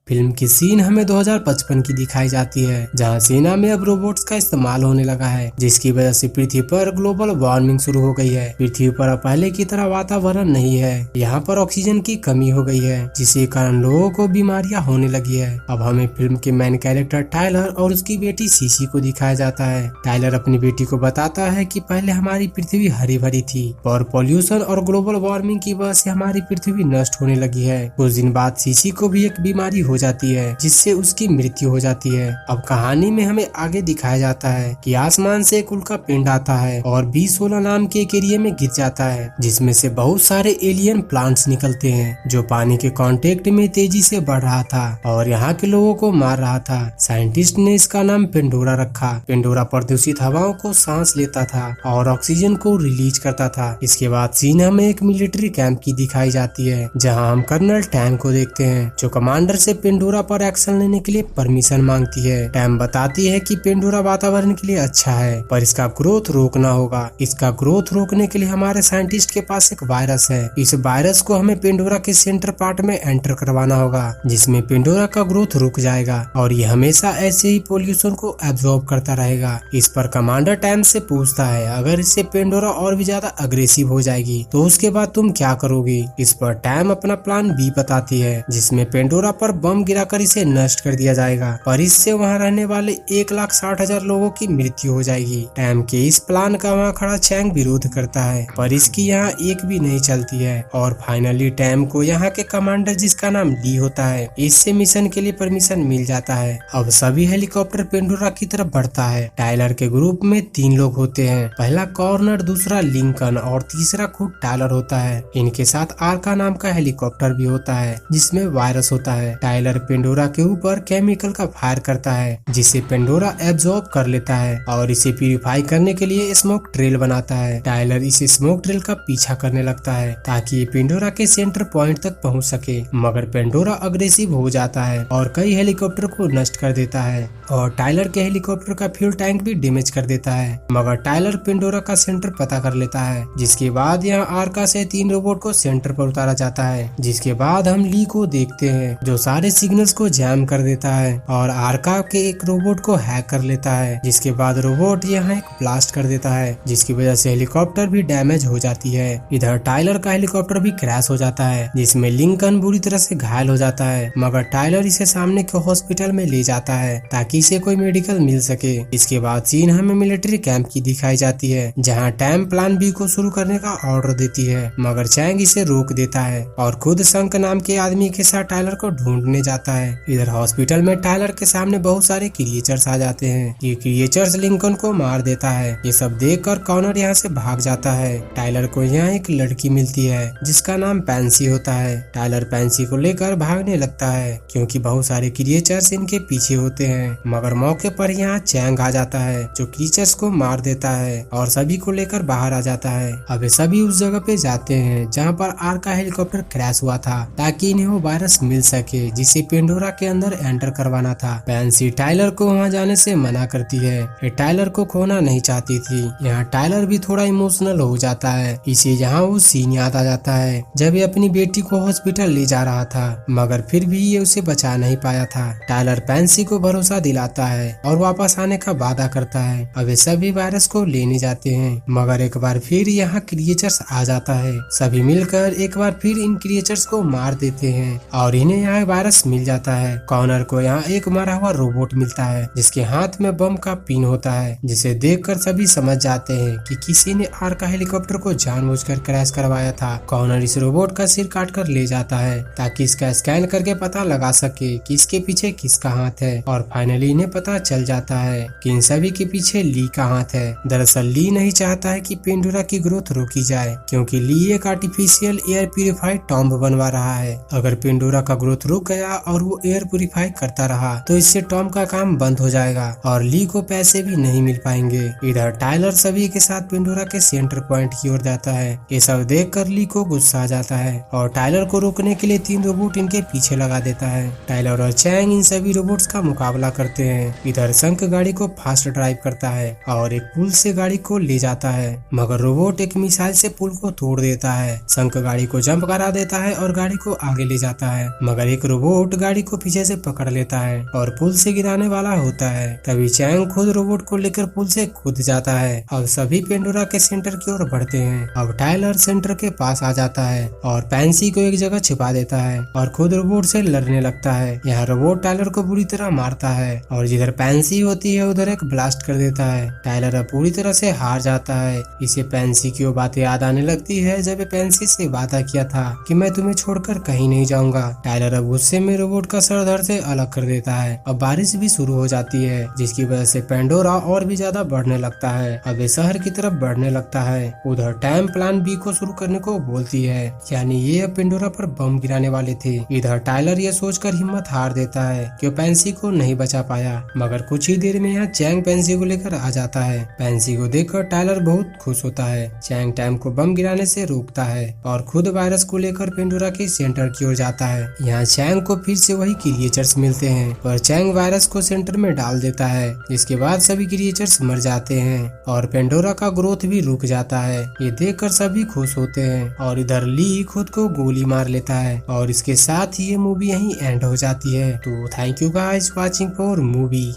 Film की scene हमें 2055 की दिखाई जाती है, जहां सेना में अब रोबोट्स का इस्तेमाल होने लगा है, जिसकी वजह से पृथ्वी पर ग्लोबल वार्मिंग शुरू हो गई है। पृथ्वी पर अब पहले की तरह वातावरण नहीं है, यहाँ पर ऑक्सीजन की कमी हो गई है, जिसके कारण लोगों को बीमारियां होने लगी है। अब हमें फिल्म के मेन कैरेक्टर टाइलर और उसकी बेटी सीसी को दिखाया जाता है। टाइलर अपनी बेटी को बताता है कि पहले हमारी पृथ्वी हरी भरी थी और पॉल्यूशन और ग्लोबल वार्मिंग की वजह से हमारी पृथ्वी नष्ट होने लगी है। कुछ दिन बाद सीसी को भी एक बीमारी हो जाती है, जिससे उसकी मृत्यु हो जाती है। अब कहानी में हमें आगे दिखाया जाता है कि आसमान से एक उल्का पिंड आता है और B16 नाम के एक एरिया में गिर जाता है, जिसमें से बहुत सारे एलियन प्लांट्स निकलते हैं, जो पानी के कांटेक्ट में तेजी से बढ़ रहा था और यहाँ के लोगों को मार रहा था। साइंटिस्ट ने इसका नाम पेंडोरा रखा। पेंडोरा प्रदूषित हवाओं को सांस लेता था और ऑक्सीजन को रिलीज करता था। इसके बाद सीन हमें एक मिलिट्री कैंप की दिखाई जाती है, जहाँ हम कर्नल टैम को देखते हैं, जो कमांडर से पेंडोरा पर एक्शन लेने के लिए परमिशन मांगती है। टैम बताती है कि पेंडोरा वातावरण के लिए अच्छा है, पर इसका ग्रोथ रोकना होगा। इसका ग्रोथ रोकने के लिए हमारे साइंटिस्ट के पास एक वायरस है। इस वायरस को हमें पेंडोरा के सेंटर पार्ट में एंटर करवाना होगा, जिसमें पेंडोरा का ग्रोथ रुक जाएगा और ये हमेशा ऐसे ही पोल्यूशन को एब्जॉर्ब करता रहेगा। इस पर कमांडर टैम से पूछता है, अगर इससे पेंडोरा और भी ज्यादा अग्रेसिव हो जाएगी तो उसके बाद तुम क्या करोगी? इस पर टैम अपना प्लान बी बताती है, जिसमें पेंडोरा पर बम गिराकर इसे नष्ट कर दिया जाएगा, पर इससे वहां रहने वाले 1,60,000 लोगों की मृत्यु हो जाएगी। टैम के इस प्लान का वहां खड़ा चैंग विरोध करता है, पर इसकी यहाँ एक भी नहीं चलती है और फाइनली टैम को यहाँ के कमांडर, जिसका नाम ली होता है, इससे मिशन के लिए परमिशन मिल जाता है। अब सभी हेलीकॉप्टर पेंडोरा की तरफ बढ़ता है। टाइलर के ग्रुप में 3 लोग होते हैं, पहला कॉर्नर, दूसरा लिंकन और तीसरा खुद टाइलर होता है। इनके साथ आर्का नाम का हेलीकॉप्टर भी होता है, जिसमें वायरस होता है। टाइलर पेंडोरा के ऊपर केमिकल का फायर करता है, जिसे पेंडोरा एब्जॉर्ब कर लेता है और इसे प्यूरिफाई करने के लिए स्मोक ट्रेल बनाता है। टाइलर इस स्मोक ट्रेल का पीछा करने लगता है ताकि ये पेंडोरा के सेंटर पॉइंट तक पहुंच सके, मगर पेंडोरा अग्रेसिव हो जाता है और कई हेलीकॉप्टर को नष्ट कर देता है और टाइलर के हेलीकॉप्टर का फ्यूल टैंक भी डैमेज कर देता है। मगर टाइलर पेंडोरा का सेंटर पता कर लेता है, जिसके बाद यहाँ आर्का से 3 रोबोट को सेंटर पर उतारा जाता है। जिसके बाद हम ली को देखते हैं, जो सारे सिग्नल्स को जैम कर देता है और आर्का के एक रोबोट को हैक कर लेता है। जिसके बाद रोबोट यहाँ एक ब्लास्ट कर देता है, जिसकी वजह से हेलीकॉप्टर भी डैमेज हो जाती है। इधर टाइलर का हेलीकॉप्टर भी क्रैश हो जाता है, जिसमें लिंकन बुरी तरह से घायल हो जाता है, मगर टाइलर इसे सामने के हॉस्पिटल में ले जाता है ताकि इसे कोई मेडिकल मिल सके। इसके बाद सीन हमें मिलिट्री कैंप की दिखाई जाती है, जहाँ टैम प्लान बी को शुरू करने का ऑर्डर देती है, मगर चैंग इसे रोक देता है और खुद संक नाम के आदमी के साथ टाइलर को ढूंढने जाता है। इधर हॉस्पिटल में टाइलर के सामने बहुत सारे क्रिएचर्स आ जाते हैं। ये क्रिएचर्स लिंकन को मार देता है। ये सब देखकर कॉनर यहाँ से भाग जाता है। टाइलर को यहाँ एक लड़की मिलती है, जिसका नाम पैंसी होता है। टाइलर पैंसी को लेकर भागने लगता है, क्योंकि बहुत सारे क्रिएचर्स इनके पीछे होते हैं, मगर मौके पर यहाँ चैंग आ जाता है, जो क्रिएचर्स को मार देता है और सभी को लेकर बाहर आ जाता है। अब सभी उस जगह पे जाते हैं जहाँ पर आर्का हेलीकॉप्टर क्रैश हुआ था, ताकि इन्हें वो वायरस मिल सके जिसे पेंडोरा के अंदर एंटर करवाना था। पैंसी टाइलर को वहाँ जाने से मना करती है। ये टाइलर को खोना नहीं चाहती थी। यहाँ टाइलर भी थोड़ा इमोशनल हो जाता है। इसे यहाँ वो सीन याद आ जाता है जब ये अपनी बेटी को हॉस्पिटल ले जा रहा था, मगर फिर भी ये उसे बचा नहीं पाया था। टाइलर पैंसी को भरोसा दिलाता है और वापस आने का वादा करता है। अब ये सभी वायरस को लेने जाते हैं, मगर एक बार फिर यहाँ क्रिएचर्स आ जाता है। सभी मिलकर एक बार फिर इन क्रिएचर्स को मार देते हैं और इन्हें यहाँ वायरस मिल जाता है। कॉर्नर को यहाँ एक मरा हुआ रोबोट मिलता है, जिसके हाथ में बम का पिन होता है, जिसे देखकर सभी समझ जाते हैं कि किसी ने आर्का हेलीकॉप्टर को जानबूझकर क्रैश करवाया था। कॉर्नर इस रोबोट का सिर काट कर ले जाता है ताकि इसका स्कैन करके पता लगा सके कि इसके पीछे किसका हाथ है, और फाइनली इन्हें पता चल जाता है कि इन सभी के पीछे ली का हाथ है। दरअसल ली नहीं चाहता है कि पेंडोरा की ग्रोथ रोकी जाए, क्योंकि ली एक आर्टिफिशियल एयर प्यूरिफाइड टॉम्ब बनवा रहा है। अगर पेंडोरा का ग्रोथ रुक गया और वो एयर प्यूरिफाई करता रहा तो इससे टॉम का काम बंद हो जाएगा और ली को पैसे भी नहीं मिल पाएंगे। इधर टाइलर सभी के साथ पेंडोरा के सेंटर पॉइंट की ओर जाता है। ये सब देखकर ली को गुस्सा आ जाता है और टाइलर को रोकने के लिए 3 रोबोट इनके पीछे लगा देता है। टाइलर और चैंग इन सभी रोबोट्स का मुकाबला करते हैं। इधर संक गाड़ी को फास्ट ड्राइव करता है और एक पुल से गाड़ी को ले जाता है, मगर रोबोट एक मिसाइल से पुल को तोड़ देता है। संक गाड़ी को जंप करा देता है और गाड़ी को आगे ले जाता है, मगर एक रोबोट रोबोट गाड़ी को पीछे से पकड़ लेता है और पुल से गिराने वाला होता है। तभी चैंग खुद रोबोट को लेकर पुल से कूद जाता है। अब सभी पेंडोरा के सेंटर की ओर बढ़ते हैं। अब टाइलर सेंटर के पास आ जाता है और पैंसी को एक जगह छिपा देता है और खुद रोबोट से लड़ने लगता है। यहाँ रोबोट टाइलर को बुरी तरह मारता है और जिधर पैंसी होती है उधर एक ब्लास्ट कर देता है। टाइलर अब पूरी तरह से हार जाता है। इसे पैंसी की वो बातें याद आने लगती है जब पैंसी से वादा किया था कि मैं तुम्हें छोड़कर कहीं नहीं जाऊंगा। टाइलर अब गुस्से में रोबोट का सर धड़ से अलग कर देता है। अब बारिश भी शुरू हो जाती है जिसकी वजह से पेंडोरा और भी ज्यादा बढ़ने लगता है। अब ये शहर की तरफ बढ़ने लगता है। उधर टाइम प्लान बी को शुरू करने को बोलती है, यानी ये अब पेंडोरा पर बम गिराने वाले थे। इधर टाइलर ये सोचकर हिम्मत हार देता है कि वो पैंसी को नहीं बचा पाया, मगर कुछ ही देर में यहाँ चैंग पैंसी को लेकर आ जाता है। पैंसी को देखकर टाइलर बहुत खुश होता है। चैंग टाइम को बम गिराने से रोकता है और खुद वायरस को लेकर पेंडोरा के सेंटर की ओर जाता है। यहाँ चैंग को फिर से वही क्रिएचर्स मिलते हैं पर चैंग वायरस को सेंटर में डाल देता है, जिसके बाद सभी क्रिएचर्स मर जाते हैं और पेंडोरा का ग्रोथ भी रुक जाता है। ये देखकर सभी खुश होते हैं और इधर ली खुद को गोली मार लेता है और इसके साथ ही ये मूवी यहीं एंड हो जाती है। तो thank you guys watching for movie.